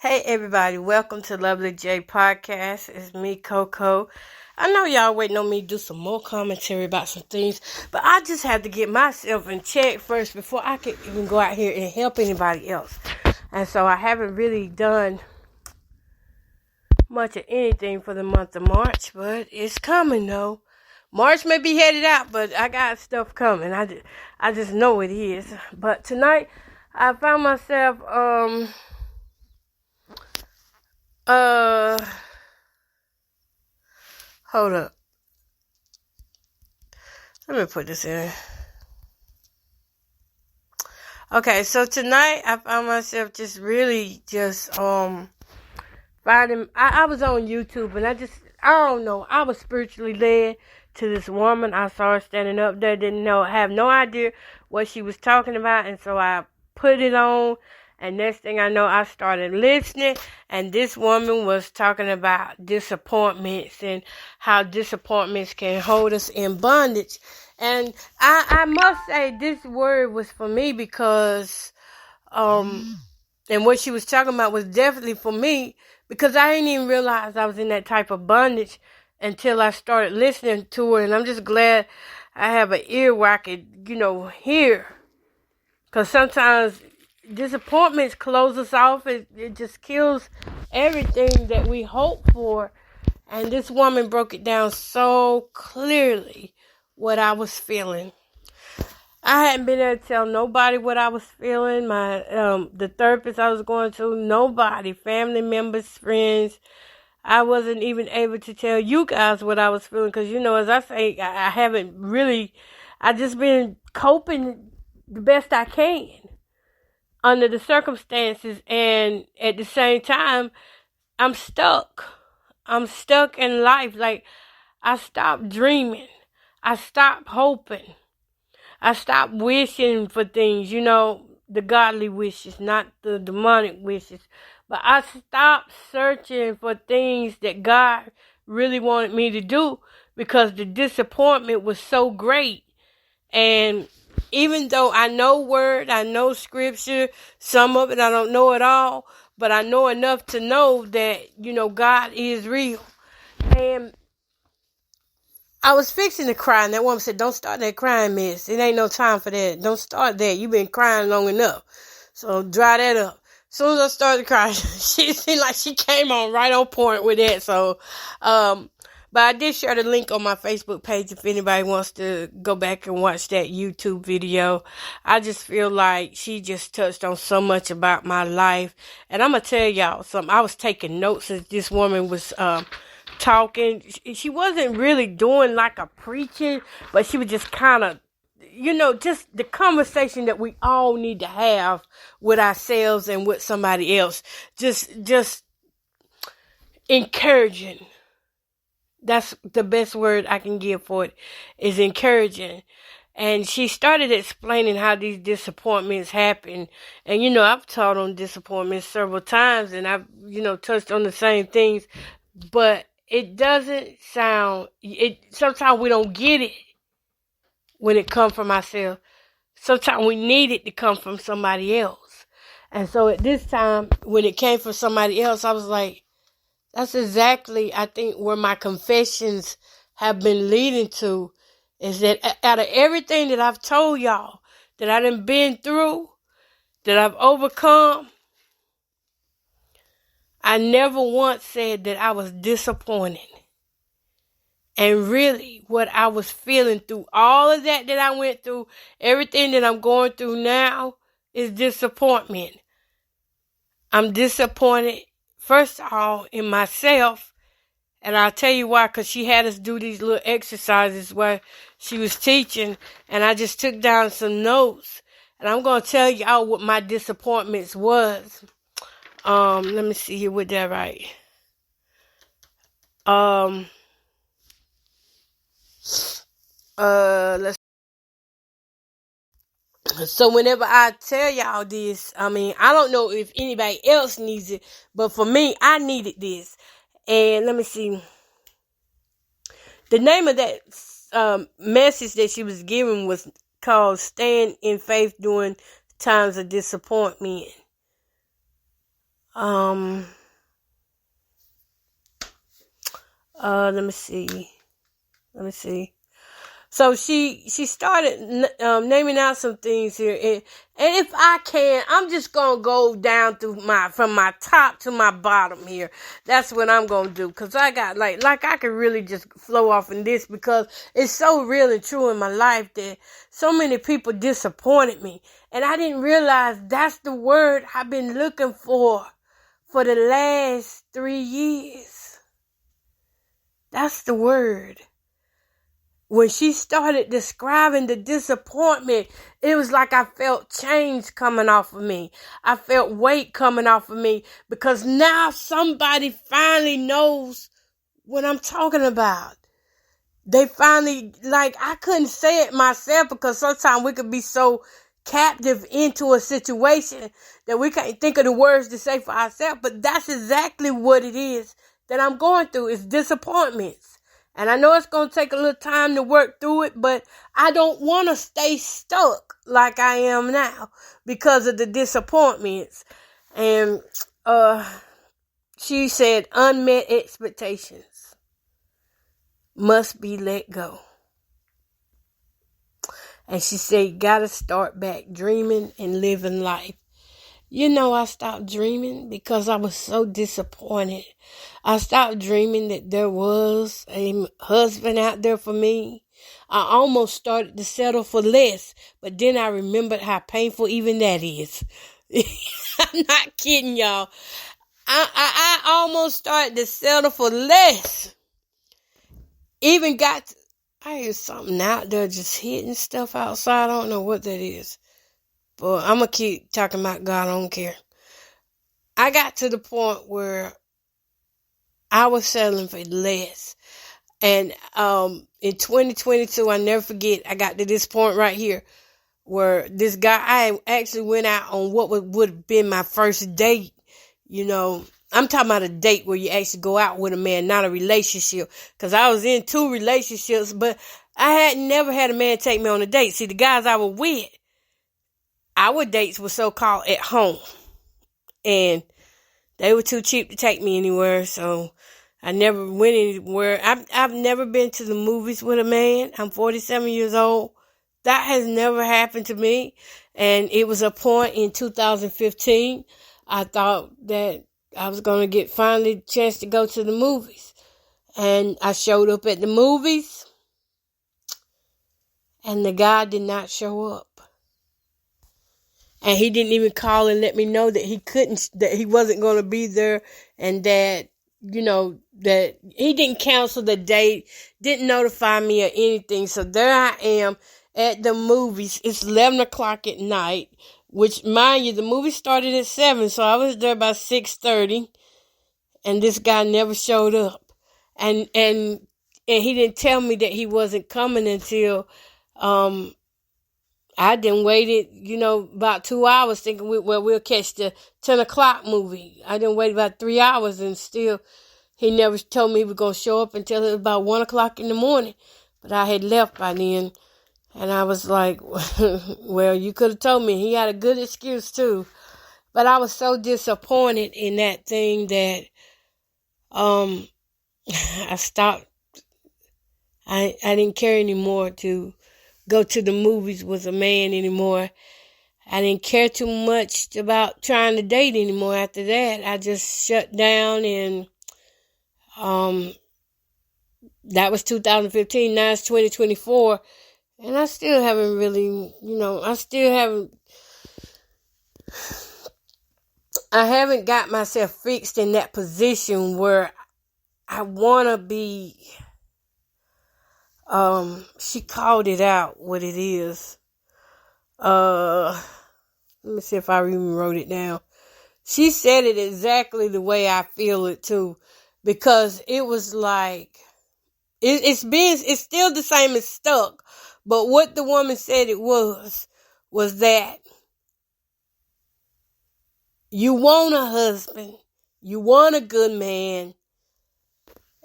Hey everybody, welcome to Lovely J Podcast. It's me, Coco. I know y'all waiting on me to do some more commentary about some things, but I just had to get myself in check first before I could even go out here and help anybody else. And so I haven't really done much of anything for the month of March, but it's coming though. March may be headed out, but I got stuff coming. I just know it is. But tonight I found myself hold up. Let me put this in. Okay, so tonight I found myself finding. I was on YouTube and I don't know. I was spiritually led to this woman. I saw her standing up there. Have no idea what she was talking about, and so I put it on. And next thing I know, I started listening, and this woman was talking about disappointments and how disappointments can hold us in bondage. And I must say this word was for me because, and what she was talking about was definitely for me because I didn't even realize I was in that type of bondage until I started listening to her. And I'm just glad I have an ear where I could, hear. Because sometimes disappointments close us off. It just kills everything that we hope for. And this woman broke it down so clearly what I was feeling. I hadn't been able to tell nobody what I was feeling. The therapist I was going to, nobody, family members, friends. I wasn't even able to tell you guys what I was feeling because, as I say, I haven't really, I just been coping the best I can under the circumstances, and at the same time, I'm stuck. I'm stuck in life. Like, I stopped dreaming. I stopped hoping. I stopped wishing for things, the godly wishes, not the demonic wishes. But I stopped searching for things that God really wanted me to do because the disappointment was so great. And even though I know word, I know scripture, some of it I don't know at all, but I know enough to know that, God is real. And I was fixing to cry, and that woman said, "Don't start that crying, miss. It ain't no time for that. Don't start that. You've been crying long enough. So dry that up." As soon as I started crying, she seemed like she came on right on point with that. So, but I did share the link on my Facebook page if anybody wants to go back and watch that YouTube video. I just feel like she just touched on so much about my life. And I'm going to tell y'all something. I was taking notes as this woman was talking. She wasn't really doing like a preaching, but she was just kind of, just the conversation that we all need to have with ourselves and with somebody else. Just encouraging. That's the best word I can give for it, is encouraging. And she started explaining how these disappointments happen. And, I've taught on disappointments several times, and I've, touched on the same things. But it doesn't sometimes we don't get it when it comes from ourselves. Sometimes we need it to come from somebody else. And so at this time, when it came from somebody else, I was like, that's exactly, I think, where my confessions have been leading to, is that out of everything that I've told y'all, that I done been through, that I've overcome, I never once said that I was disappointed. And really, what I was feeling through all of that I went through, everything that I'm going through now, is disappointment. I'm disappointed, first of all, in myself. And I'll tell you why, because she had us do these little exercises where she was teaching, and I just took down some notes. And I'm going to tell y'all what my disappointments was. Let me see here, what that right. So whenever I tell y'all this, I don't know if anybody else needs it, but for me, I needed this. And let me see. The name of that message that she was giving was called "Stand in Faith During Times of Disappointment." Let me see. So she started naming out some things here, and if I can, I'm just gonna go down from my top to my bottom here. That's what I'm gonna do, cause I got like I could really just flow off in this, because it's so real and true in my life that so many people disappointed me, and I didn't realize that's the word I've been looking for the last 3 years. That's the word. When she started describing the disappointment, it was like I felt change coming off of me. I felt weight coming off of me, because now somebody finally knows what I'm talking about. They finally, like, I couldn't say it myself, because sometimes we could be so captive into a situation that we can't think of the words to say for ourselves. But that's exactly what it is that I'm going through. It's disappointments. And I know it's going to take a little time to work through it, but I don't want to stay stuck like I am now because of the disappointments. And she said unmet expectations must be let go. And she said, you got to start back dreaming and living life. You know, I stopped dreaming because I was so disappointed. I stopped dreaming that there was a husband out there for me. I almost started to settle for less, but then I remembered how painful even that is. I'm not kidding, y'all. I almost started to settle for less. Even I hear something out there just hitting stuff outside. I don't know what that is. But I'm going to keep talking about God. I don't care. I got to the point where I was settling for less. And in 2022, I never forget, I got to this point right here where this guy, I actually went out on what would have been my first date. You know, I'm talking about a date where you actually go out with a man, not a relationship. Because I was in 2 relationships, but I had never had a man take me on a date. See, the guys I was with, our dates were so-called at home, and they were too cheap to take me anywhere, so I never went anywhere. I've never been to the movies with a man. I'm 47 years old. That has never happened to me, and it was a point in 2015. I thought that I was going to get finally a chance to go to the movies, and I showed up at the movies, and the guy did not show up. And he didn't even call and let me know that he wasn't going to be there, and that, you know, that he didn't cancel the date, didn't notify me or anything. So there I am at the movies. It's 11 o'clock at night, which, mind you, the movie started at 7, so I was there by 6:30, and this guy never showed up. And he didn't tell me that he wasn't coming until, I done waited, you know, about 2 hours thinking we'll catch the 10 o'clock movie. I done waited about 3 hours, and still he never told me he was going to show up until it was about 1 o'clock in the morning. But I had left by then, and I was like, well, you could have told me. He had a good excuse too. But I was so disappointed in that thing that I stopped. I didn't care anymore to go to the movies with a man anymore. I didn't care too much about trying to date anymore after that. I just shut down, and that was 2015. Now it's 2024, and I still haven't really, I haven't got myself fixed in that position where I want to be. She called it out what it is. Let me see if I even wrote it down. She said it exactly the way I feel it too, because it was like, it's still the same as stuck, but what the woman said it was that you want a husband, you want a good man,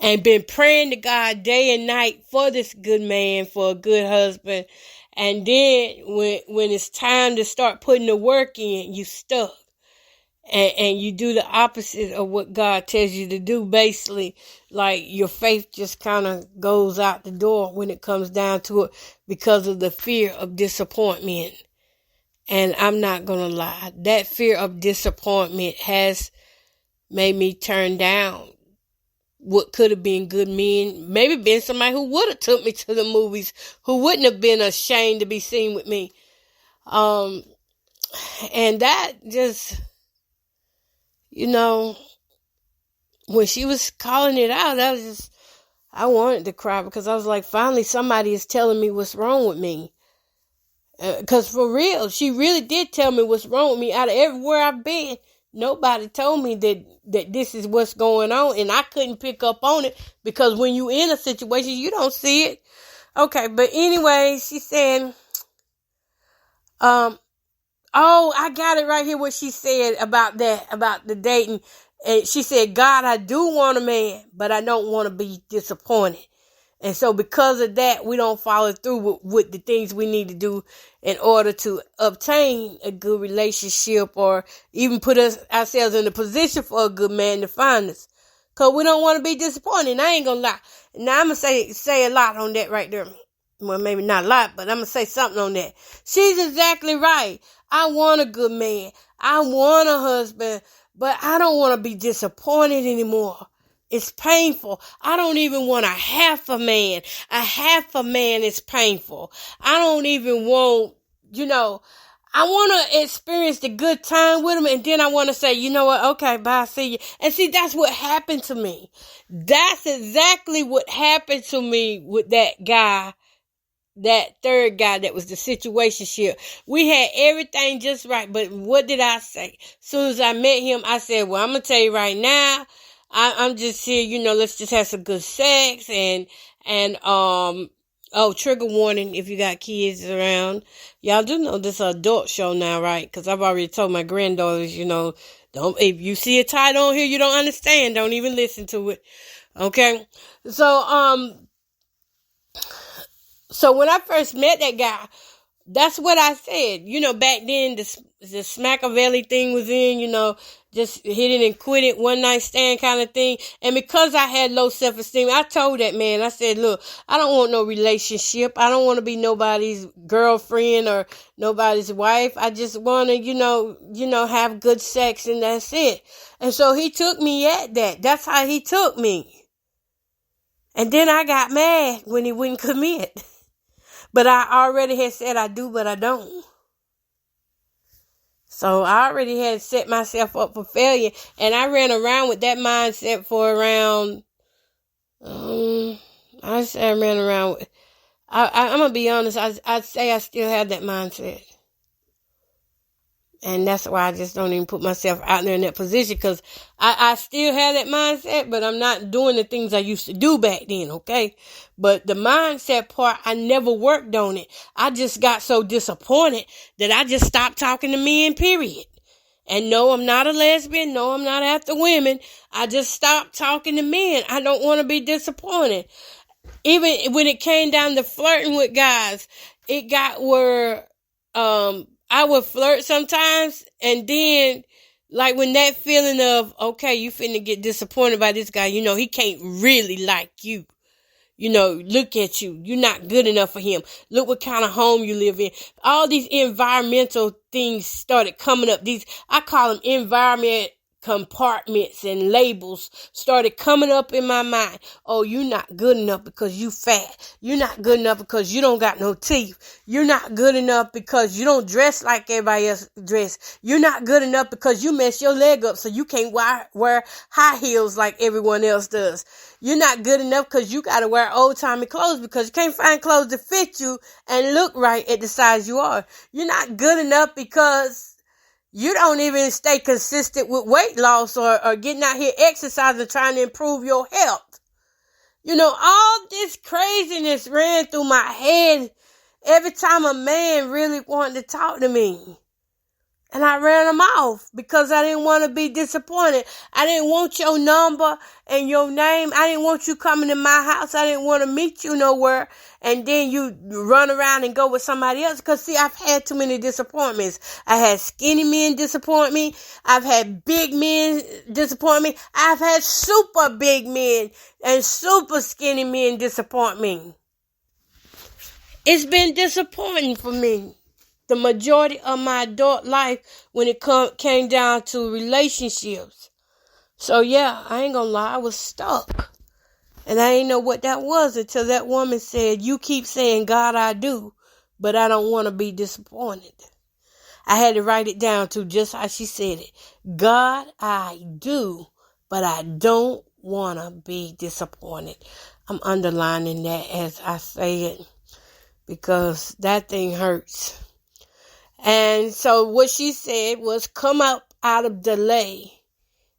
and been praying to God day and night for this good man, for a good husband. And then when it's time to start putting the work in, you stuck. and you do the opposite of what God tells you to do, basically, like your faith just kind of goes out the door when it comes down to it because of the fear of disappointment. And I'm not going to lie, that fear of disappointment has made me turn down what could have been good men, maybe been somebody who would have took me to the movies, who wouldn't have been ashamed to be seen with me. And that just, when she was calling it out, I wanted to cry because I was like, finally somebody is telling me what's wrong with me. Because for real, she really did tell me what's wrong with me. Out of everywhere I've been, nobody told me that this is what's going on, and I couldn't pick up on it because when you in a situation, you don't see it. Okay, but anyway, she said, I got it right here what she said about that, about the dating. And she said, God, I do want a man, but I don't want to be disappointed. And so because of that, we don't follow through with the things we need to do in order to obtain a good relationship or even put ourselves in a position for a good man to find us. Because we don't want to be disappointed. And I ain't going to lie. Now, I'm going to say a lot on that right there. Well, maybe not a lot, but I'm going to say something on that. She's exactly right. I want a good man. I want a husband, but I don't want to be disappointed anymore. It's painful. I don't even want a half a man. A half a man is painful. I don't even want, I want to experience the good time with him, and then I want to say, you know what, okay, bye, see you. And see, that's what happened to me. That's exactly what happened to me with that guy. That third guy that was the situationship. We had everything just right, but what did I say? As soon as I met him, I said, well, I'm going to tell you right now, I'm just here, let's just have some good sex and trigger warning if you got kids around. Y'all do know this is an adult show now, right? Because I've already told my granddaughters, don't, if you see a title on here you don't understand, don't even listen to it. Okay? So when I first met that guy, that's what I said. Back then, the Machiavelli thing was in, just hit it and quit it, one night stand kind of thing. And because I had low self-esteem, I told that man, I said, look, I don't want no relationship. I don't want to be nobody's girlfriend or nobody's wife. I just want to, have good sex and that's it. And so he took me at that. That's how he took me. And then I got mad when he wouldn't commit. But I already had said I do, but I don't. So I already had set myself up for failure. And I ran around with that mindset for around, I'm going to be honest, I'd say I still have that mindset. And that's why I just don't even put myself out there in that position, because I still have that mindset, but I'm not doing the things I used to do back then, okay? But the mindset part, I never worked on it. I just got so disappointed that I just stopped talking to men, period. And no, I'm not a lesbian. No, I'm not after women. I just stopped talking to men. I don't want to be disappointed. Even when it came down to flirting with guys, it got where, I would flirt sometimes, and then, like, when that feeling of, okay, you finna get disappointed by this guy, he can't really like you. Look at you. You're not good enough for him. Look what kind of home you live in. All these environmental things started coming up. I call them environment compartments and labels started coming up in my mind. Oh, you're not good enough because you fat. You're not good enough because you don't got no teeth. You're not good enough because you don't dress like everybody else dress. You're not good enough because you mess your leg up so you can't wear high heels like everyone else does. You're not good enough because you got to wear old-timey clothes because you can't find clothes that fit you and look right at the size you are. You're not good enough because you don't even stay consistent with weight loss or getting out here exercising, trying to improve your health. All this craziness ran through my head every time a man really wanted to talk to me. And I ran them off because I didn't want to be disappointed. I didn't want your number and your name. I didn't want you coming to my house. I didn't want to meet you nowhere. And then you run around and go with somebody else. Because, see, I've had too many disappointments. I had skinny men disappoint me. I've had big men disappoint me. I've had super big men and super skinny men disappoint me. It's been disappointing for me. The majority of my adult life when it came down to relationships. So yeah, I ain't gonna lie, I was stuck. And I didn't know what that was until that woman said, you keep saying, God, I do, but I don't want to be disappointed. I had to write it down too, just how she said it. God, I do, but I don't want to be disappointed. I'm underlining that as I say it because that thing hurts. And so what she said was come up out of delay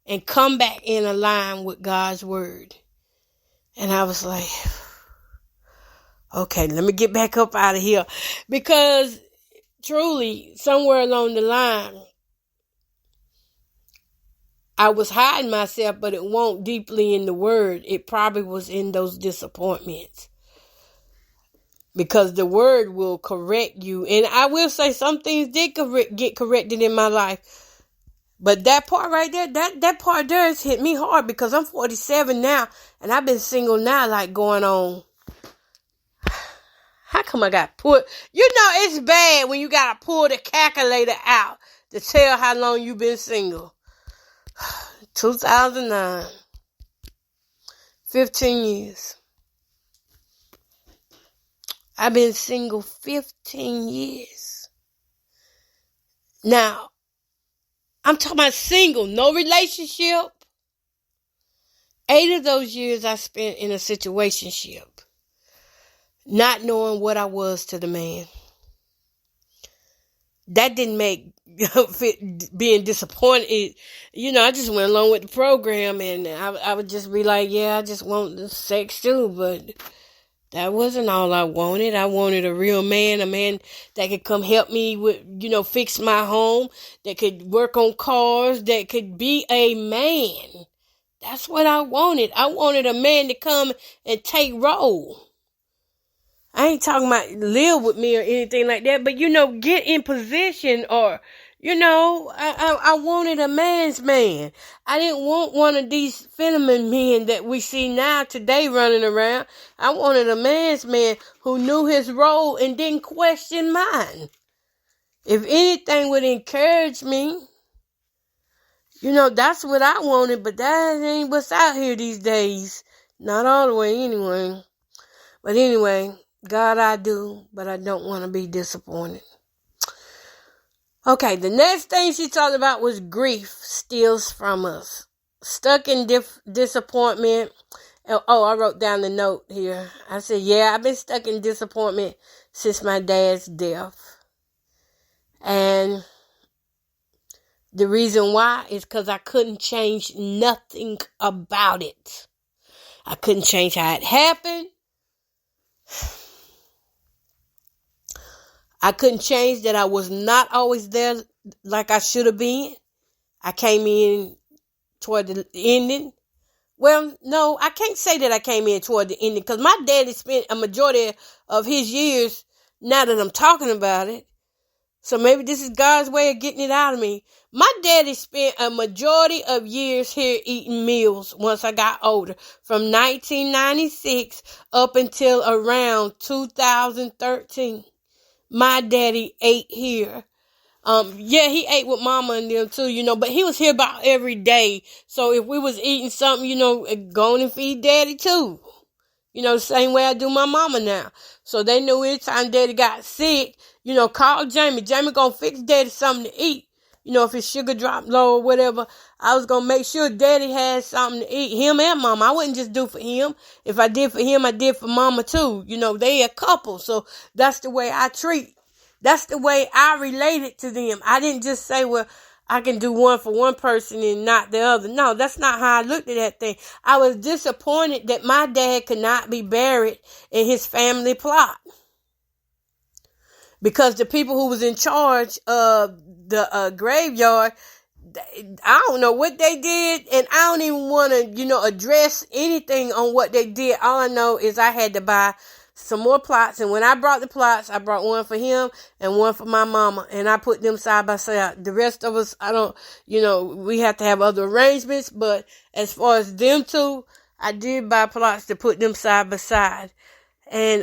and come back in line with God's word. And I was like, okay, let me get back up out of here. Because truly, somewhere along the line, I was hiding myself, but it won't deeply in the word. It probably was in those disappointments. Because the word will correct you. And I will say some things did get corrected in my life. But that part right there, that part there has hit me hard because I'm 47 now. And I've been single now like going on. How come I got pulled? You know it's bad when you got to pull the calculator out to tell how long you've been single. 2009. 15 years. I've been single 15 years. Now, I'm talking about single, no relationship. 8 of those years I spent in a situationship, not knowing what I was to the man. That didn't make being disappointed. You know, I just went along with the program and I would just be like, yeah, I just want the sex too, but that wasn't all I wanted. I wanted a real man, a man that could come help me with, fix my home, that could work on cars, that could be a man. That's what I wanted. I wanted a man to come and take role. I ain't talking about live with me or anything like that, but, get in position or, I wanted a man's man. I didn't want one of these feminine men that we see now today running around. I wanted a man's man who knew his role and didn't question mine. If anything would encourage me, that's what I wanted, but that ain't what's out here these days. Not all the way anyway. But anyway, God, I do, but I don't want to be disappointed. Okay, the next thing she talked about was grief steals from us. Stuck in disappointment. Oh, I wrote down the note here. I said, yeah, I've been stuck in disappointment since my dad's death. And the reason why is because I couldn't change nothing about it. I couldn't change how it happened. I couldn't change that I was not always there like I should have been. I came in toward the ending. Well, no, I can't say that I came in toward the ending because my daddy spent a majority of his years, now that I'm talking about it. So maybe this is God's way of getting it out of me. My daddy spent a majority of years here eating meals once I got older. From 1996 up until around 2013. My daddy ate here. Yeah, he ate with mama and them too, but he was here about every day. So if we was eating something, going and feed daddy too. The same way I do my mama now. So they knew anytime daddy got sick, call Jamie. Jamie gonna fix daddy something to eat. If his sugar dropped low or whatever, I was gonna make sure daddy had something to eat. Him and mama. I wouldn't just do for him. If I did for him, I did for mama too. They a couple. So that's the way I treat. That's the way I related to them. I didn't just say, well, I can do one for one person and not the other. No, that's not how I looked at that thing. I was disappointed that my dad could not be buried in his family plot. because the people who was in charge of the graveyard, I don't know what they did, and I don't even want to, address anything on what they did. All I know is I had to buy some more plots, and when I brought the plots, I brought one for him and one for my mama, and I put them side by side. The rest of us, I don't, we have to have other arrangements, but as far as them two, I did buy plots to put them side by side. And,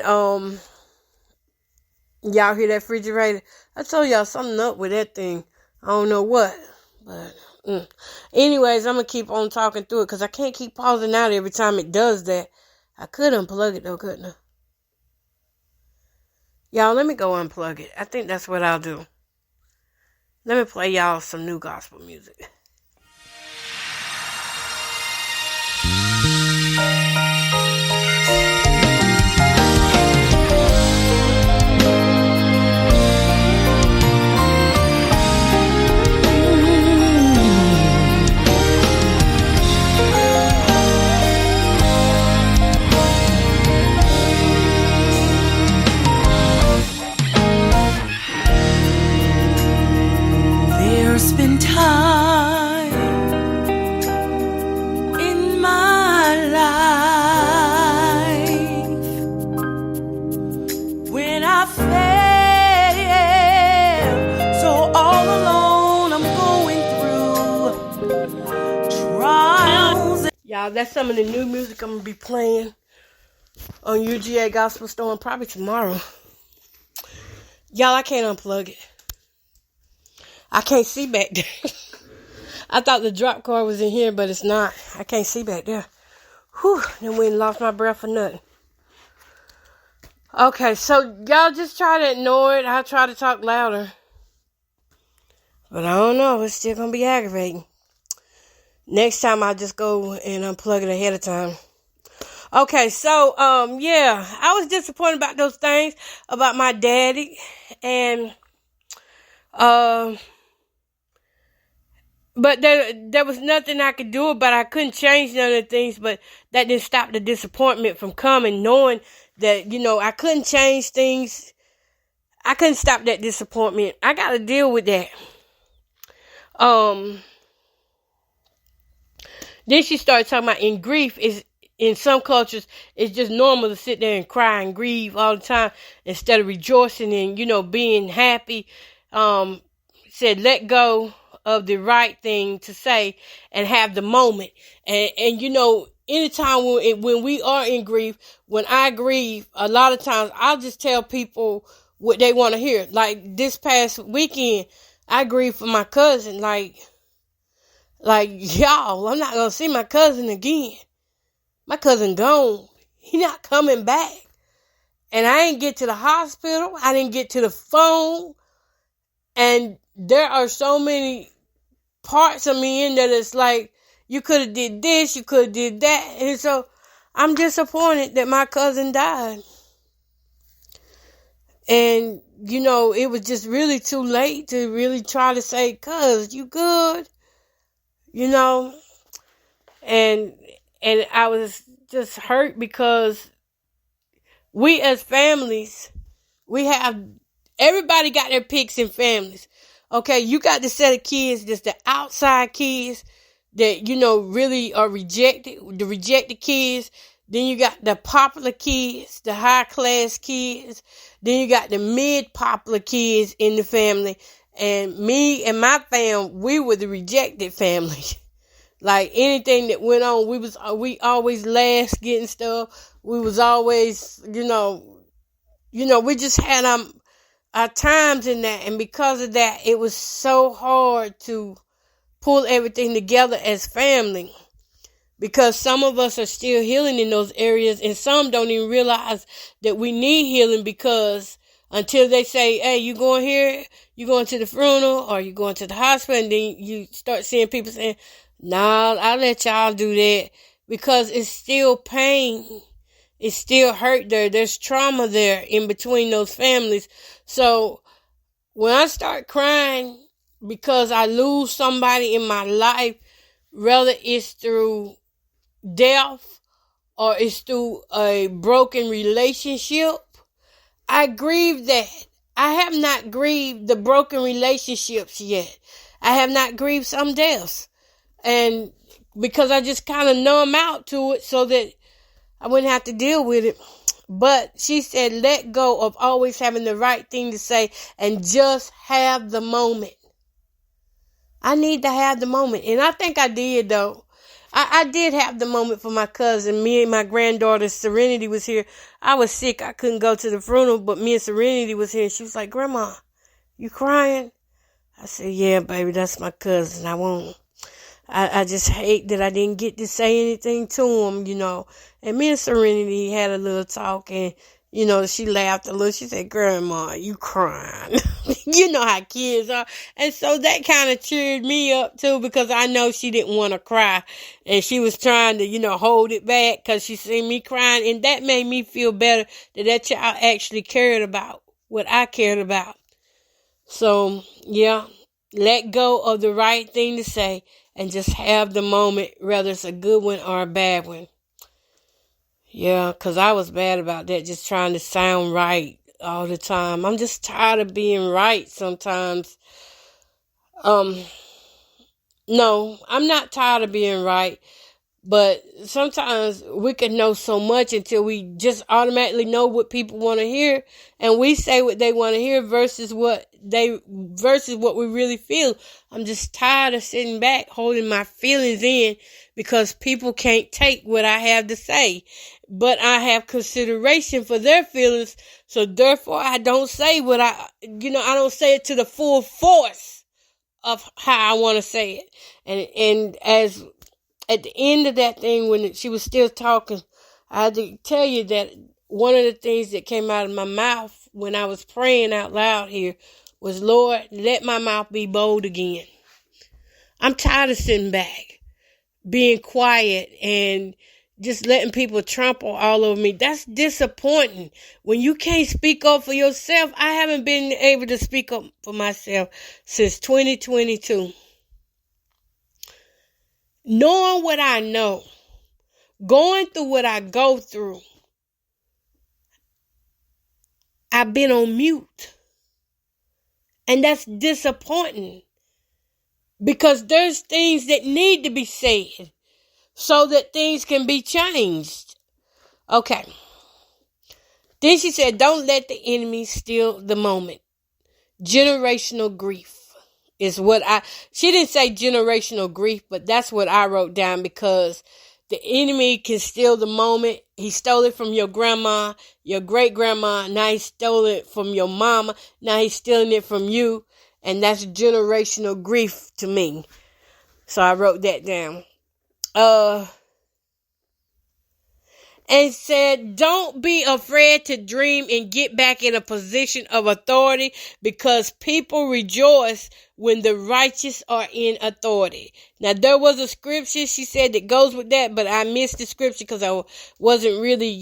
y'all hear that refrigerator? I told y'all something up with that thing. I don't know what, but anyways, I'm going to keep on talking through it because I can't keep pausing out every time it does that. I could unplug it though, couldn't I? Y'all, let me go unplug it. I think that's what I'll do. Let me play y'all some new gospel music. There's been time in my life when I felt so all alone. I'm going through trials. Y'all, that's some of the new music I'm going to be playing on UGA Gospel Storm probably tomorrow. Y'all, I can't unplug it. I can't see back there. I thought the drop card was in here, but it's not. I can't see back there. Whew, then we lost my breath for nothing. Okay, so y'all just try to ignore it. I'll try to talk louder. But I don't know. It's still going to be aggravating. Next time I'll just go and unplug it ahead of time. Okay, so, yeah. I was disappointed about those things about my daddy. And, but there was nothing I could do about it. I couldn't change none of the things, but that didn't stop the disappointment from coming, knowing that, I couldn't change things. I couldn't stop that disappointment. I got to deal with that. Then she started talking about in grief is, in some cultures, it's just normal to sit there and cry and grieve all the time instead of rejoicing and, being happy. Said let go of the right thing to say and have the moment. And anytime when we are in grief, when I grieve, a lot of times I'll just tell people what they want to hear. Like this past weekend, I grieved for my cousin. Like y'all, I'm not going to see my cousin again. My cousin gone. He not coming back. And I didn't get to the hospital. I didn't get to the phone. And there are so many parts of me in that it's like, you could have did this, you could have did that. And so I'm disappointed that my cousin died. And, it was just really too late to really try to say, cuz, you good? And I was just hurt because we as families, everybody got their picks in families. Okay, you got the set of kids, just the outside kids that, really are rejected, the rejected kids. Then you got the popular kids, the high class kids. Then you got the mid-popular kids in the family. And me and my fam, we were the rejected family. Like anything that went on, we always last getting stuff. We was always, we just had our times in that. And because of that, it was so hard to pull everything together as family. Because some of us are still healing in those areas, and some don't even realize that we need healing, because until they say, hey, you going here, you going to the funeral, or you going to the hospital, and then you start seeing people saying, nah, I'll let y'all do that, because it's still pain. It's still hurt there. There's trauma there in between those families. So when I start crying because I lose somebody in my life, whether it's through death or it's through a broken relationship, I grieve that. I have not grieved the broken relationships yet. I have not grieved some deaths. And because I just kind of numb out to it so that I wouldn't have to deal with it. But she said, let go of always having the right thing to say and just have the moment. I need to have the moment. And I think I did, though. I did have the moment for my cousin. Me and my granddaughter Serenity was here. I was sick. I couldn't go to the funeral, but me and Serenity was here. And she was like, Grandma, you crying? I said, yeah, baby, that's my cousin. I just hate that I didn't get to say anything to him, And me and Serenity had a little talk, and, she laughed a little. She said, Grandma, you crying. You know how kids are. And so that kind of cheered me up, too, because I know she didn't want to cry. And she was trying to, hold it back because she seen me crying. And that made me feel better that child actually cared about what I cared about. So, yeah, let go of the right thing to say and just have the moment, whether it's a good one or a bad one. Yeah, because I was bad about that, just trying to sound right all the time. I'm just tired of being right sometimes. No, I'm not tired of being right. But sometimes we can know so much until we just automatically know what people want to hear, and we say what they want to hear versus what we really feel. I'm just tired of sitting back holding my feelings in because people can't take what I have to say. But I have consideration for their feelings, so therefore I don't say I don't say it to the full force of how I want to say it. And as at the end of that thing, when she was still talking, I had to tell you that one of the things that came out of my mouth when I was praying out loud here was, Lord, let my mouth be bold again. I'm tired of sitting back, being quiet, and just letting people trample all over me. That's disappointing. When you can't speak up for yourself, I haven't been able to speak up for myself since 2022. Knowing what I know, going through what I go through, I've been on mute. And that's disappointing because there's things that need to be said so that things can be changed. Okay. Then she said, don't let the enemy steal the moment. Generational grief is she didn't say generational grief, but that's what I wrote down, because the enemy can steal the moment. He stole it from your grandma, your great grandma. Now he stole it from your mama. Now he's stealing it from you. And that's generational grief to me. So I wrote that down. And said, don't be afraid to dream and get back in a position of authority, because people rejoice when the righteous are in authority. Now, there was a scripture she said that goes with that, but I missed the scripture because I wasn't really,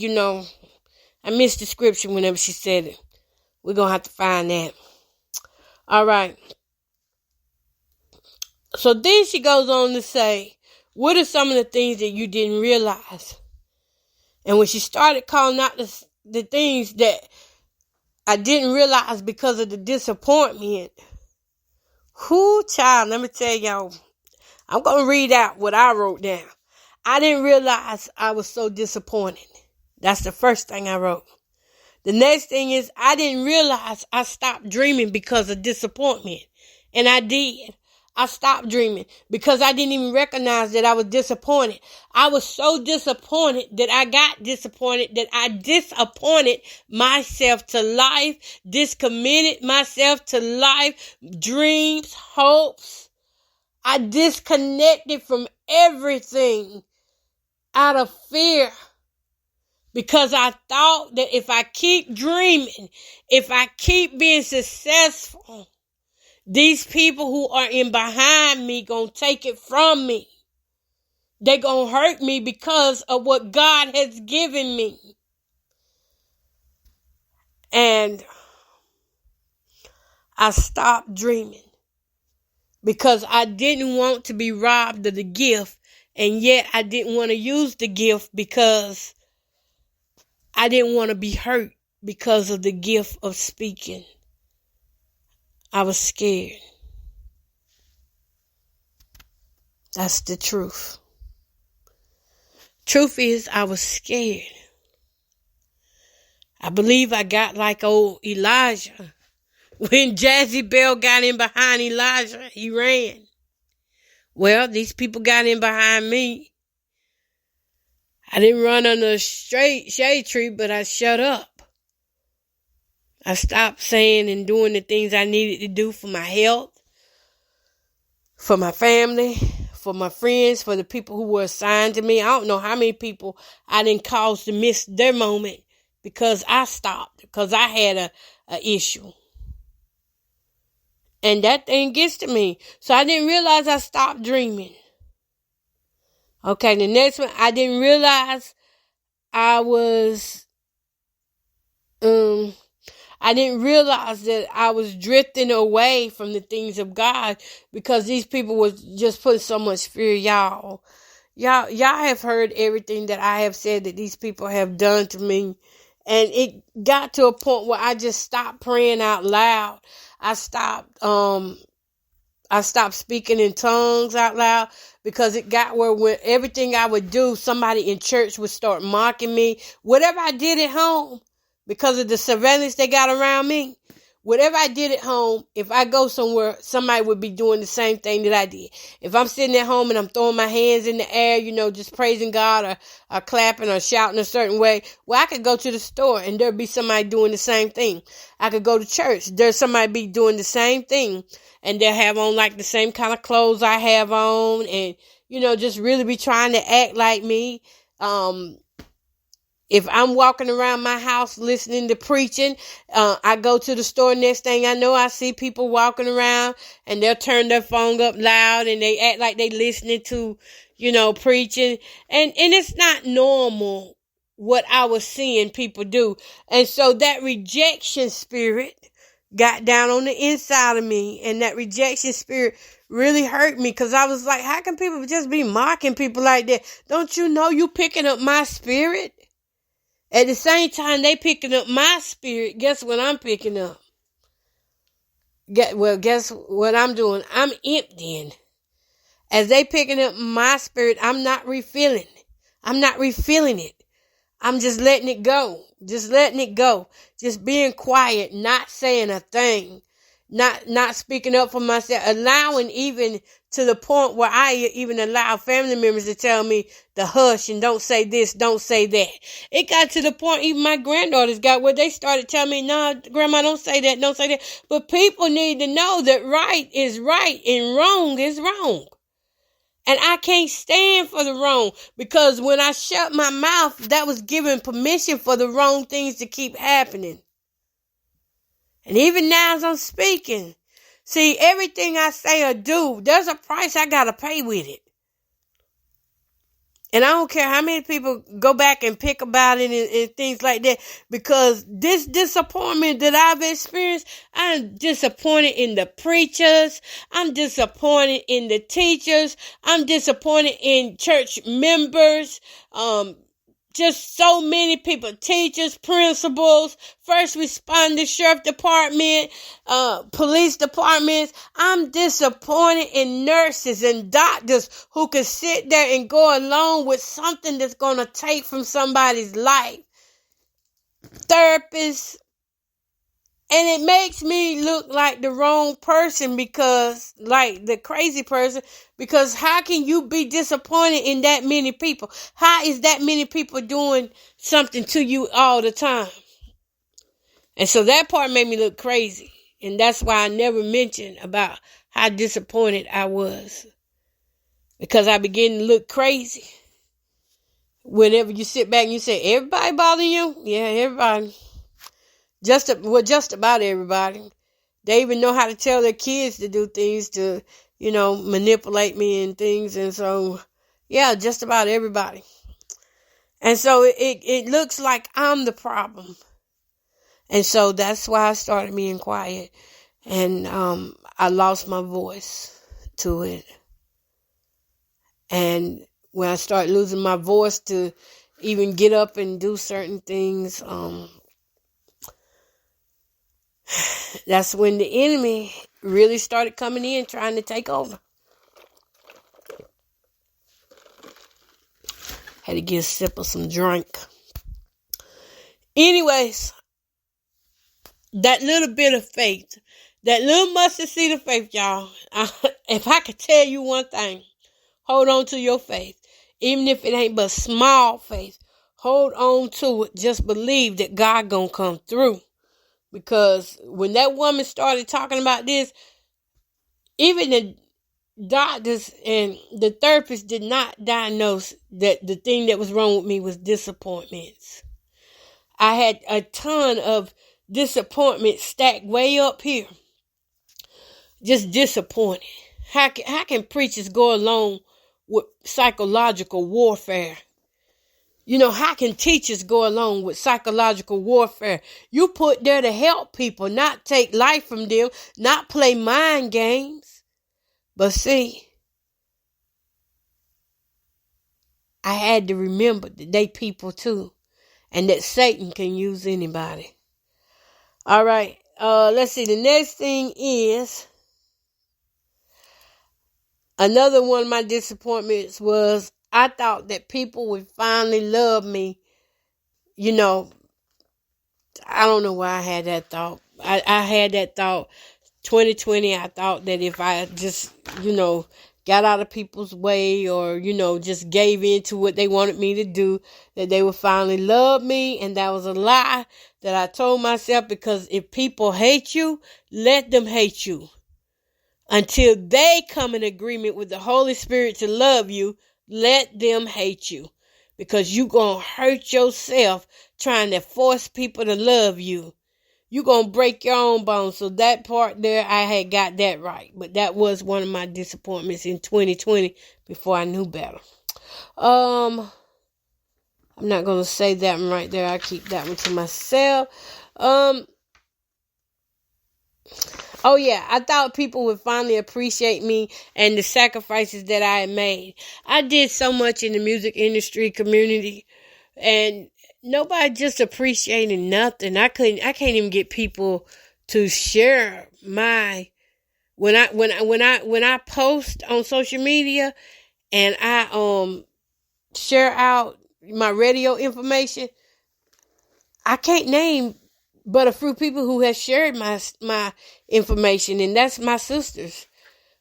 I missed the scripture whenever she said it. We're going to have to find that. All right. So then she goes on to say, what are some of the things that you didn't realize? And when she started calling out the things that I didn't realize because of the disappointment, child, let me tell y'all, I'm going to read out what I wrote down. I didn't realize I was so disappointed. That's the first thing I wrote. The next thing is, I didn't realize I stopped dreaming because of disappointment. And I did. I stopped dreaming because I didn't even recognize that I was disappointed. I was so disappointed that I got disappointed, that I disappointed myself to life, discommitted myself to life, dreams, hopes. I disconnected from everything out of fear, because I thought that if I keep dreaming, if I keep being successful, these people who are in behind me gonna take it from me. They gonna hurt me because of what God has given me. And I stopped dreaming because I didn't want to be robbed of the gift, and yet I didn't want to use the gift because I didn't want to be hurt because of the gift of speaking. I was scared. That's the truth. Truth is, I was scared. I believe I got like old Elijah. When Jezebel got in behind Elijah, he ran. Well, these people got in behind me. I didn't run under a straight shade tree, but I shut up. I stopped saying and doing the things I needed to do for my health, for my family, for my friends, for the people who were assigned to me. I don't know how many people I didn't cause to miss their moment because I stopped, because I had a issue. And that thing gets to me. So I didn't realize I stopped dreaming. Okay, the next one, I didn't realize I didn't realize that I was drifting away from the things of God because these people were just putting so much fear. Y'all have heard everything that I have said that these people have done to me. And it got to a point where I just stopped praying out loud. I stopped speaking in tongues out loud because it got where when everything I would do, somebody in church would start mocking me. Whatever I did at home, because of the surveillance they got around me, whatever I did at home, if I go somewhere, somebody would be doing the same thing that I did. If I'm sitting at home and I'm throwing my hands in the air, just praising God or clapping or shouting a certain way, well, I could go to the store and there'd be somebody doing the same thing. I could go to church. There's somebody be doing the same thing. And they'll have on like the same kind of clothes I have on and, just really be trying to act like me. If I'm walking around my house listening to preaching, I go to the store, next thing I know, I see people walking around and they'll turn their phone up loud and they act like they listening to, preaching. And it's not normal what I was seeing people do. And so that rejection spirit got down on the inside of me, and that rejection spirit really hurt me because I was like, how can people just be mocking people like that? Don't you know you picking up my spirit? At the same time they picking up my spirit, guess what I'm picking up? Guess what I'm doing? I'm emptying. As they picking up my spirit, I'm not refilling. I'm not refilling it. I'm just letting it go. Just letting it go. Just being quiet, not saying a thing. Not speaking up for myself. Allowing even to the point where I even allow family members to tell me to hush and don't say this, don't say that. It got to the point even my granddaughters got where they started telling me, no, Grandma, don't say that, don't say that. But people need to know that right is right and wrong is wrong. And I can't stand for the wrong because when I shut my mouth, that was giving permission for the wrong things to keep happening. And even now as I'm speaking, see, everything I say or do, there's a price I got to pay with it. And I don't care how many people go back and pick about it and things like that, because this disappointment that I've experienced, I'm disappointed in the preachers. I'm disappointed in the teachers. I'm disappointed in church members. Just so many people, teachers, principals, first responders, sheriff department, police departments. I'm disappointed in nurses and doctors who can sit there and go along with something that's going to take from somebody's life. Therapists. And it makes me look like the wrong person because, like the crazy person, because how can you be disappointed in that many people? How is that many people doing something to you all the time? And so that part made me look crazy. And that's why I never mentioned about how disappointed I was. Because I began to look crazy. Whenever you sit back and you say, everybody bother you? Yeah, everybody. Just about everybody. They even know how to tell their kids to do things to, manipulate me and things. And so, yeah, just about everybody. And so it looks like I'm the problem. And so that's why I started being quiet. And I lost my voice to it. And when I started losing my voice to even get up and do certain things, That's when the enemy really started coming in, trying to take over. Had to get a sip of some drink. Anyways, that little bit of faith, that little mustard seed of faith, y'all. If I could tell you one thing, hold on to your faith. Even if it ain't but small faith, hold on to it. Just believe that God gonna come through. Because when that woman started talking about this, even the doctors and the therapist did not diagnose that the thing that was wrong with me was disappointments. I had a ton of disappointment stacked way up here. Just disappointed. How can preachers go along with psychological warfare? You know, how can teachers go along with psychological warfare? You put there to help people, not take life from them, not play mind games. But see, I had to remember that they people too, and that Satan can use anybody. All right, let's see. The next thing is, another one of my disappointments was I thought that people would finally love me. You know, I don't know why I had that thought. I had that thought 2020. I thought that if I just, got out of people's way or, just gave in to what they wanted me to do, that they would finally love me. And that was a lie that I told myself, because if people hate you, let them hate you until they come in agreement with the Holy Spirit to love you. Let them hate you, because you going to hurt yourself trying to force people to love you. You going to break your own bones. So that part there, I had got that right. But that was one of my disappointments in 2020 before I knew better. I'm not going to say that one right there. I keep that one to myself. Oh yeah, I thought people would finally appreciate me and the sacrifices that I had made. I did so much in the music industry community, and nobody just appreciated nothing. I can't even get people to share my when I post on social media and I share out my radio information. I can't name but a few people who have shared my information, and that's my sisters.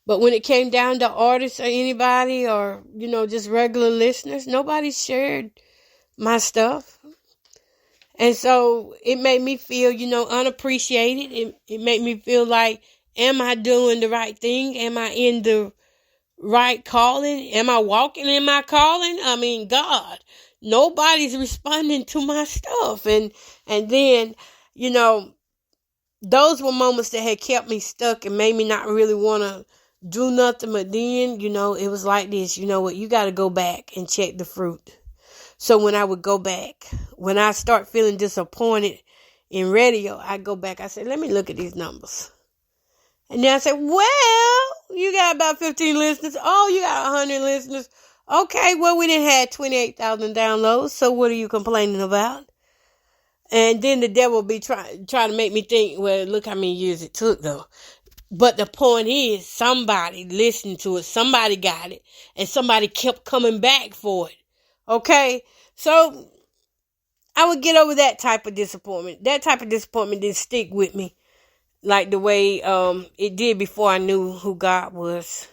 But when it came down to artists or anybody or, just regular listeners, nobody shared my stuff. And so it made me feel, unappreciated. It made me feel like, am I doing the right thing? Am I in the right calling? Am I walking in my calling? I mean, God, nobody's responding to my stuff. And then, those were moments that had kept me stuck and made me not really want to do nothing. But then, it was like this. You know what? You got to go back and check the fruit. So when I would go back, when I start feeling disappointed in radio, I go back. I say, let me look at these numbers. And then I say, well, you got about 15 listeners. Oh, you got 100 listeners. Okay, well, we didn't have 28,000 downloads. So what are you complaining about? And then the devil be trying to make me think, well, look how many years it took, though. But the point is, somebody listened to it. Somebody got it. And somebody kept coming back for it. Okay? So I would get over that type of disappointment. That type of disappointment didn't stick with me like the way it did before I knew who God was.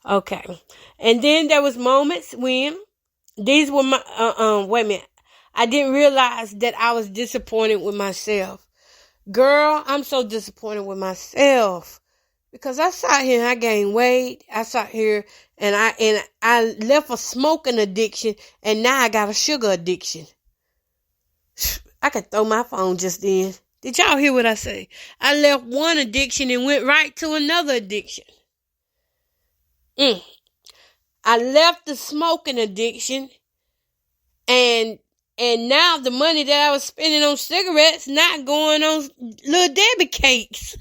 Okay. And then there was moments when these were my, wait a minute. I didn't realize that I was disappointed with myself. Girl, I'm so disappointed with myself because I sat here and I gained weight. I sat here and I left a smoking addiction, and now I got a sugar addiction. I could throw my phone just then. Did y'all hear what I say? I left one addiction and went right to another addiction. I left the smoking addiction, and now the money that I was spending on cigarettes not going on Little Debbie cakes.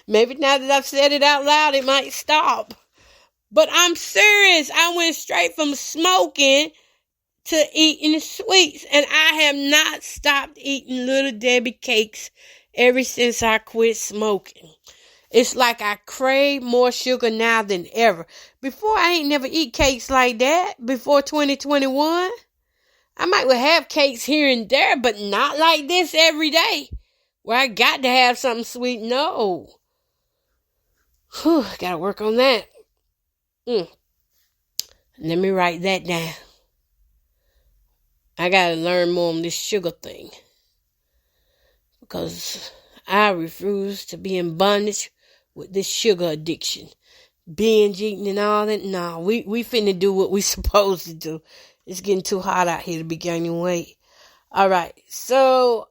Maybe now that I've said it out loud, it might stop. But I'm serious. I went straight from smoking to eating sweets. And I have not stopped eating Little Debbie cakes ever since I quit smoking. It's like I crave more sugar now than ever. Before, I ain't never eat cakes like that. Before 2021, I might well have cakes here and there, but not like this every day, where I got to have something sweet. No. Whew, gotta work on that. Let me write that down. I gotta learn more on this sugar thing, because I refuse to be in bondage with this sugar addiction. Binge eating and all that. No, we finna do what we supposed to do. It's getting too hot out here to be gaining weight. All right, so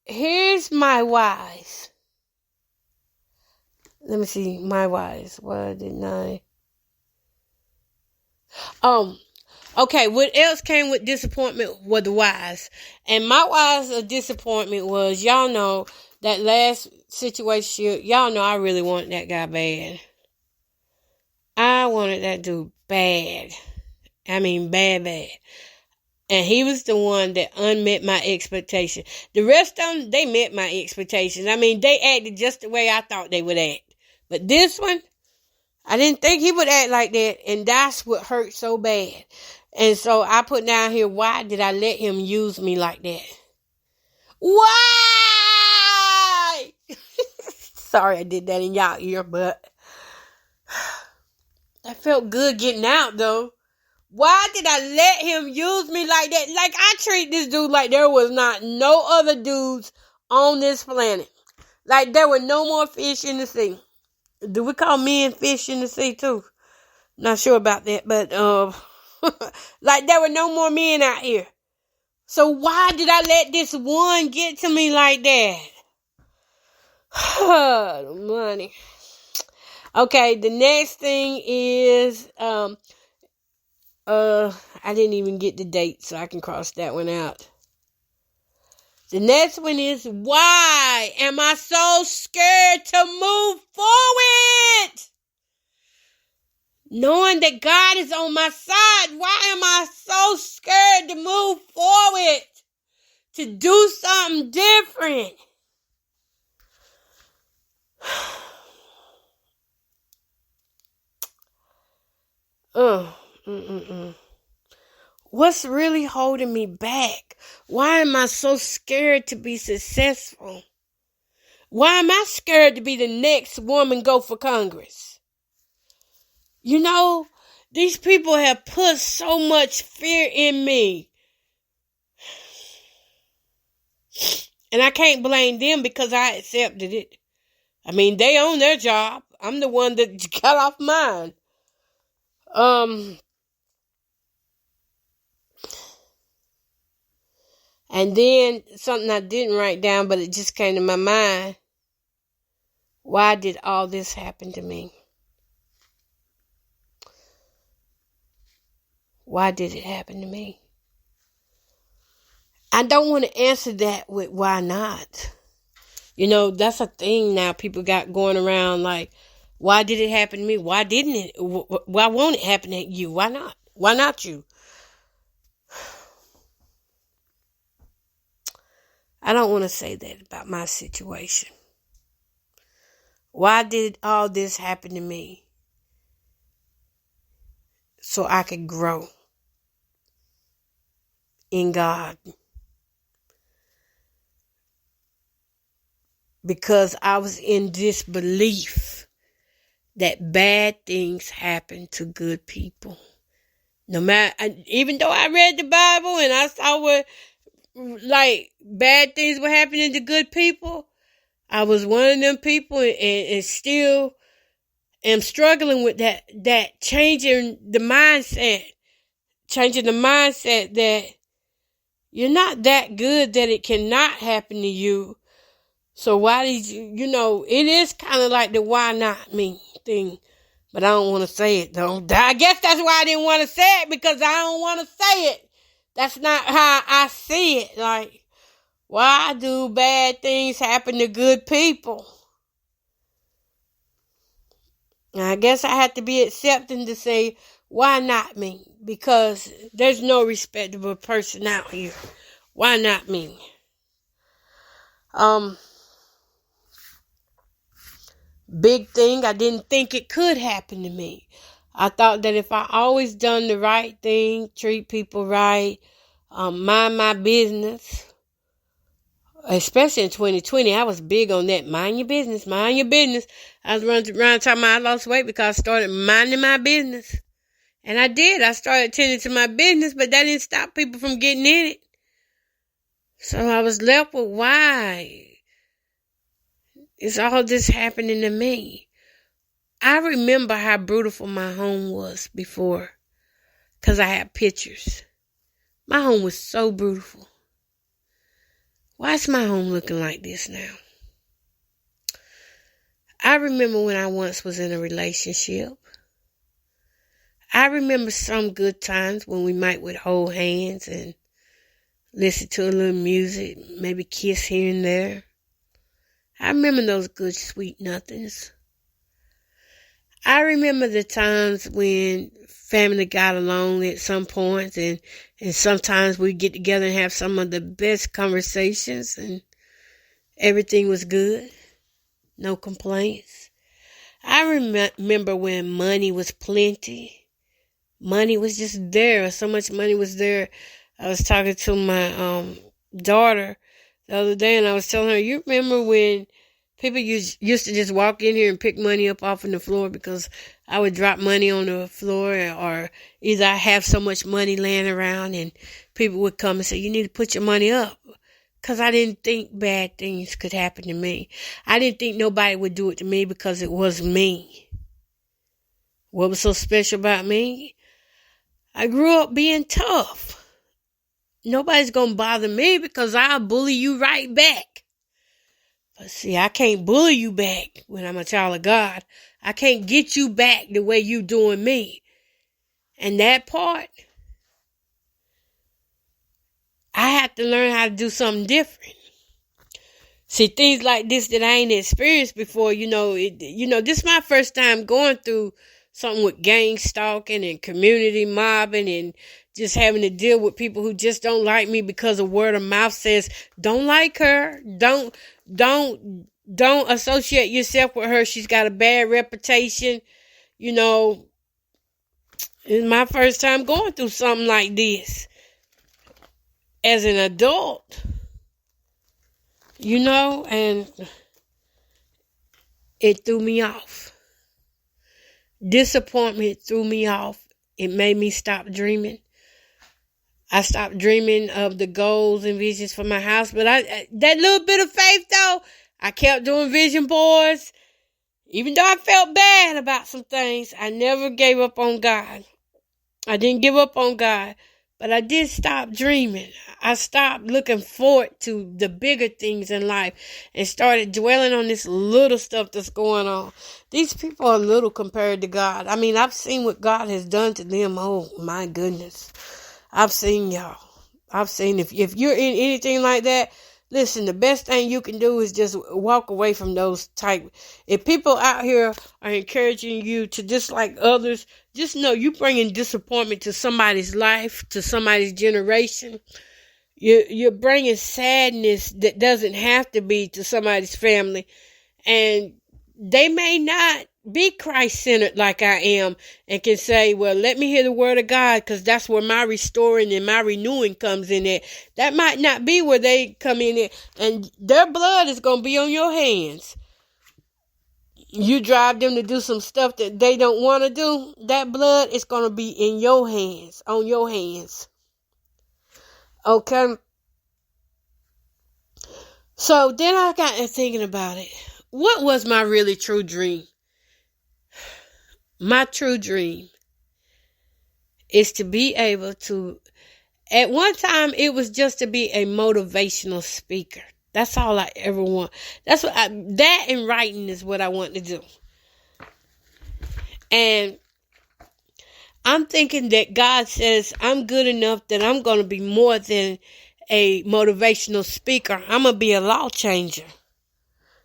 here's my whys. Let me see, my whys. What didn't I? Okay, what else came with disappointment were the whys. And my whys of disappointment was, y'all know, that last situation, y'all know I really wanted that guy bad. I wanted that dude bad. I mean, bad. And he was the one that unmet my expectations. The rest of them, they met my expectations. I mean, they acted just the way I thought they would act. But this one, I didn't think he would act like that. And that's what hurt so bad. And so I put down here, why did I let him use me like that? Why? Sorry I did that in y'all ear, but that felt good getting out, though. Why did I let him use me like that? Like, I treat this dude like there was not no other dudes on this planet. Like, there were no more fish in the sea. Do we call men fish in the sea, too? Not sure about that, but, like, there were no more men out here. So why did I let this one get to me like that? Money. Okay, the next thing is, I didn't even get the date, so I can cross that one out. The next one is, why am I so scared to move forward? Knowing that God is on my side, why am I so scared to move forward? To do something different? What's really holding me back? Why am I so scared to be successful? Why am I scared to be the next woman go for Congress? You know, these people have put so much fear in me. And I can't blame them because I accepted it. I mean, they own their job. I'm the one that got off mine. And then something I didn't write down, but it just came to my mind. Why did all this happen to me? Why did it happen to me? I don't want to answer that with why not. You know, that's a thing now people got going around like, why did it happen to me? Why didn't it? Why won't it happen to you? Why not? Why not you? I don't want to say that about my situation. Why did all this happen to me? So I could grow in God. Because I was in disbelief that bad things happen to good people. No matter, even though I read the Bible and I saw what, like, bad things were happening to good people, I was one of them people and still am struggling with that changing the mindset that you're not that good that it cannot happen to you. So why did you know, it is kind of like the why not me thing, but I don't want to say it though. I guess that's why I didn't want to say it, because I don't want to say it. That's not how I see it. Like, why do bad things happen to good people? And I guess I have to be accepting to say, why not me? Because there's no respectable person out here. Why not me? big thing. I didn't think it could happen to me. I thought that if I always done the right thing, treat people right, mind my business, especially in 2020, I was big on that. Mind your business, mind your business. I was running around talking about I lost weight because I started minding my business. And I did. I started tending to my business, but that didn't stop people from getting in it. So I was left with why is all this happening to me? I remember how beautiful my home was before because I had pictures. My home was so beautiful. Why is my home looking like this now? I remember when I once was in a relationship. I remember some good times when we might would hold hands and listen to a little music, maybe kiss here and there. I remember those good, sweet nothings. I remember the times when family got along at some points and sometimes we get together and have some of the best conversations and everything was good. No complaints. I remember when money was plenty. Money was just there. So much money was there. I was talking to my daughter the other day and I was telling her, you remember when people used to just walk in here and pick money up off of the floor because I would drop money on the floor or either I have so much money laying around and people would come and say, you need to put your money up. Because I didn't think bad things could happen to me. I didn't think nobody would do it to me because it was me. What was so special about me? I grew up being tough. Nobody's going to bother me because I'll bully you right back. But see, I can't bully you back when I'm a child of God. I can't get you back the way you doing me. And that part, I have to learn how to do something different. See, things like this that I ain't experienced before, this is my first time going through something with gang stalking and community mobbing and just having to deal with people who just don't like me because a word of mouth says, don't like her. Don't associate yourself with her. She's got a bad reputation. It's my first time going through something like this. As an adult, and it threw me off. Disappointment threw me off. It made me stop dreaming. I stopped dreaming of the goals and visions for my house. But that little bit of faith, though, I kept doing vision boards. Even though I felt bad about some things, I never gave up on God. I didn't give up on God. But I did stop dreaming. I stopped looking forward to the bigger things in life and started dwelling on this little stuff that's going on. These people are little compared to God. I mean, I've seen what God has done to them. Oh, my goodness. I've seen y'all. I've seen if you're in anything like that, listen, the best thing you can do is just walk away from those type. If people out here are encouraging you to dislike others, just know you're bringing disappointment to somebody's life, to somebody's generation. You're bringing sadness that doesn't have to be to somebody's family. And they may not be Christ-centered like I am and can say, well, let me hear the word of God because that's where my restoring and my renewing comes in at. That might not be where they come in at. And their blood is going to be on your hands. You drive them to do some stuff that they don't want to do, that blood is going to be in your hands, on your hands. Okay? So then I got to thinking about it. What was my really true dream? My true dream is to be able to, at one time it was just to be a motivational speaker. That's all I ever want. That and writing is what I want to do. And I'm thinking that God says I'm good enough that I'm going to be more than a motivational speaker. I'm going to be a law changer.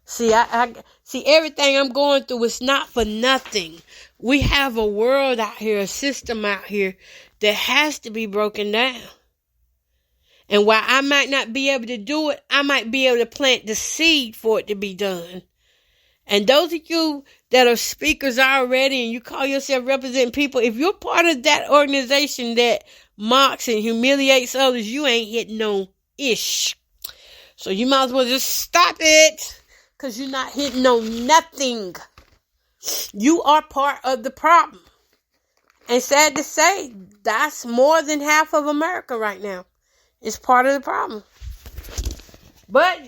See, I see everything I'm going through is not for nothing. We have a world out here, a system out here that has to be broken down. And while I might not be able to do it, I might be able to plant the seed for it to be done. And those of you that are speakers already and you call yourself representing people, if you're part of that organization that mocks and humiliates others, you ain't hitting no ish. So you might as well just stop it, because you're not hitting on nothing. You are part of the problem. And sad to say, that's more than half of America right now. It's part of the problem. But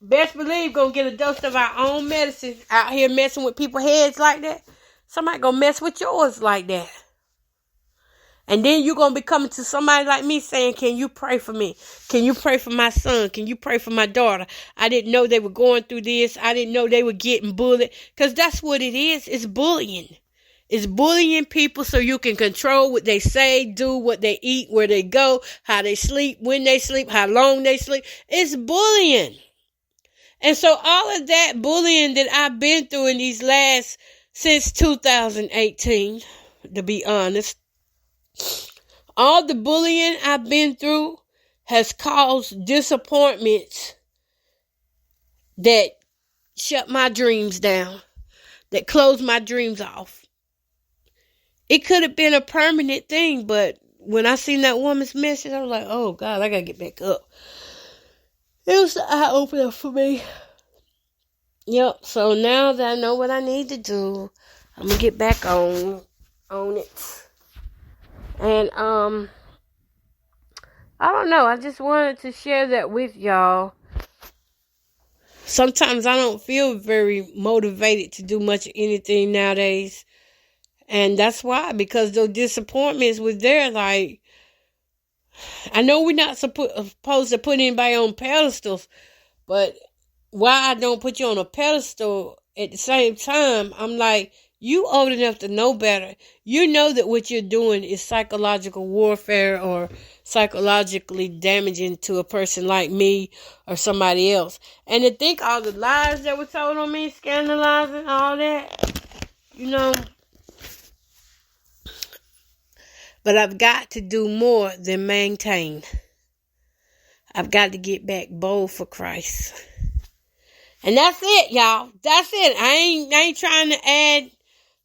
best believe gonna get a dose of our own medicine out here messing with people's heads like that. Somebody gonna mess with yours like that. And then you're going to be coming to somebody like me saying, can you pray for me? Can you pray for my son? Can you pray for my daughter? I didn't know they were going through this. I didn't know they were getting bullied. Because that's what it is. It's bullying. It's bullying people so you can control what they say, do, what they eat, where they go, how they sleep, when they sleep, how long they sleep. It's bullying. And so all of that bullying that I've been through in these since 2018, to be honest, all the bullying I've been through has caused disappointments that shut my dreams down, that closed my dreams off. It could have been a permanent thing, but when I seen that woman's message, I was like, oh God, I gotta get back up. It was an eye-opener for me. Yep, so now that I know what I need to do, I'm gonna get back on it. And, I don't know. I just wanted to share that with y'all. Sometimes I don't feel very motivated to do much of anything nowadays. And that's why, because those disappointments was there. Like, I know we're not supposed to put anybody on pedestals, but why I don't put you on a pedestal at the same time, I'm like, you old enough to know better. You know that what you're doing is psychological warfare or psychologically damaging to a person like me or somebody else. And to think all the lies that were told on me, scandalizing, all that, But I've got to do more than maintain. I've got to get back bold for Christ. And that's it, y'all. That's it. I ain't trying to add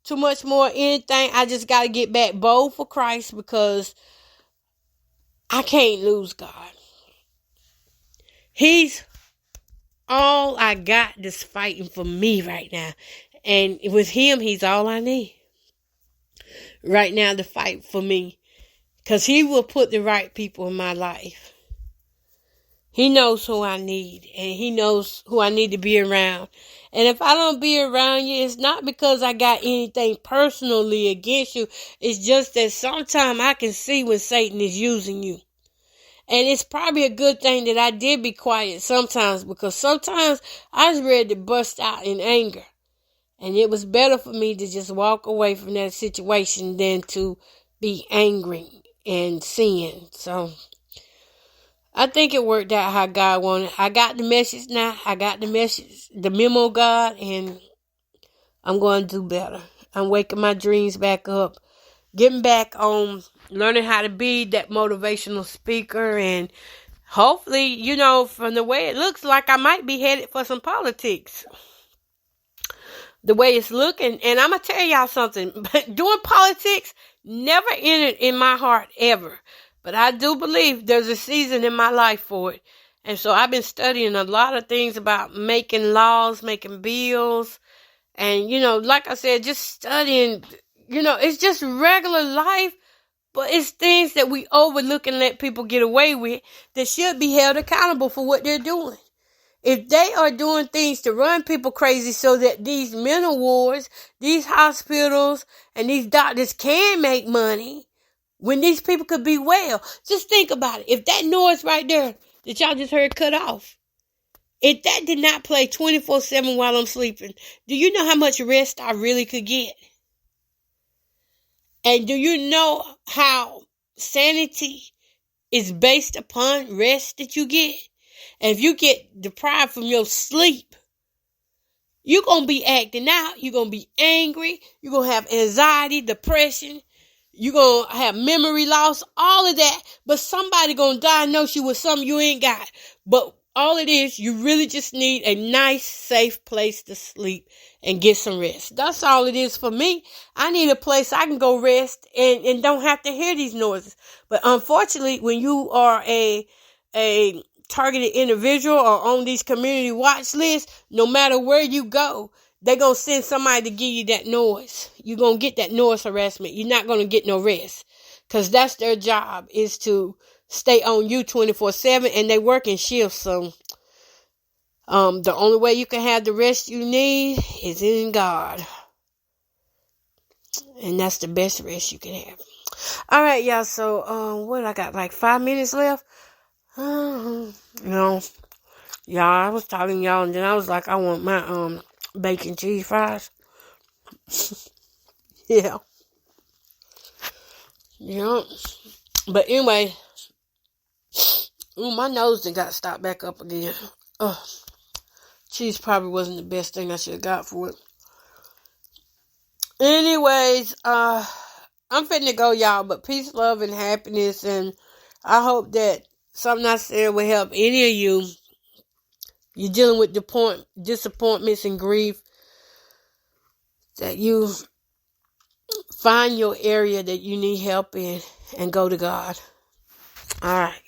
too much more anything. I just got to get back bold for Christ, because I can't lose God. He's all I got that's fighting for me right now. And with him, he's all I need right now to fight for me, because he will put the right people in my life. He knows who I need, and he knows who I need to be around. And if I don't be around you, it's not because I got anything personally against you. It's just that sometimes I can see when Satan is using you. And it's probably a good thing that I did be quiet sometimes, because sometimes I was ready to bust out in anger. And it was better for me to just walk away from that situation than to be angry and sin. So I think it worked out how God wanted. I got the message now. I got the message, the memo, God, and I'm going to do better. I'm waking my dreams back up, getting back on learning how to be that motivational speaker, and hopefully, from the way it looks like, I might be headed for some politics. The way it's looking, and I'm going to tell y'all something, doing politics never entered in my heart ever. But I do believe there's a season in my life for it. And so I've been studying a lot of things about making laws, making bills. And, like I said, just studying, it's just regular life. But it's things that we overlook and let people get away with that should be held accountable for what they're doing. If they are doing things to run people crazy so that these mental wards, these hospitals, and these doctors can make money, when these people could be well, just think about it. If that noise right there that y'all just heard cut off, if that did not play 24/7 while I'm sleeping, do you know how much rest I really could get? And do you know how sanity is based upon rest that you get? And if you get deprived from your sleep, you're going to be acting out. You're going to be angry. You're going to have anxiety, depression. You're going to have memory loss, all of that. But somebody going to diagnose you with something you ain't got. But all it is. You really just need a nice, safe place to sleep and get some rest. That's all it is for me. I need a place I can go rest and don't have to hear these noises. But unfortunately, when you are a targeted individual or on these community watch lists, no matter where you go, they're going to send somebody to give you that noise. You're going to get that noise harassment. You're not going to get no rest. Because that's their job, is to stay on you 24/7, and they work in shifts. So the only way you can have the rest you need is in God. And that's the best rest you can have. All right, y'all. So what I got, like 5 minutes left? Y'all, I was talking to y'all, and then I was like, I want my bacon cheese fries. Yeah. But anyway, my nose done got stopped back up again. Cheese probably wasn't the best thing I should have got for it. Anyways, I'm finna go, y'all. But peace, love, and happiness. And I hope that something I said will help any of you. You're dealing with disappointments and grief. That you find your area that you need help in and go to God. All right.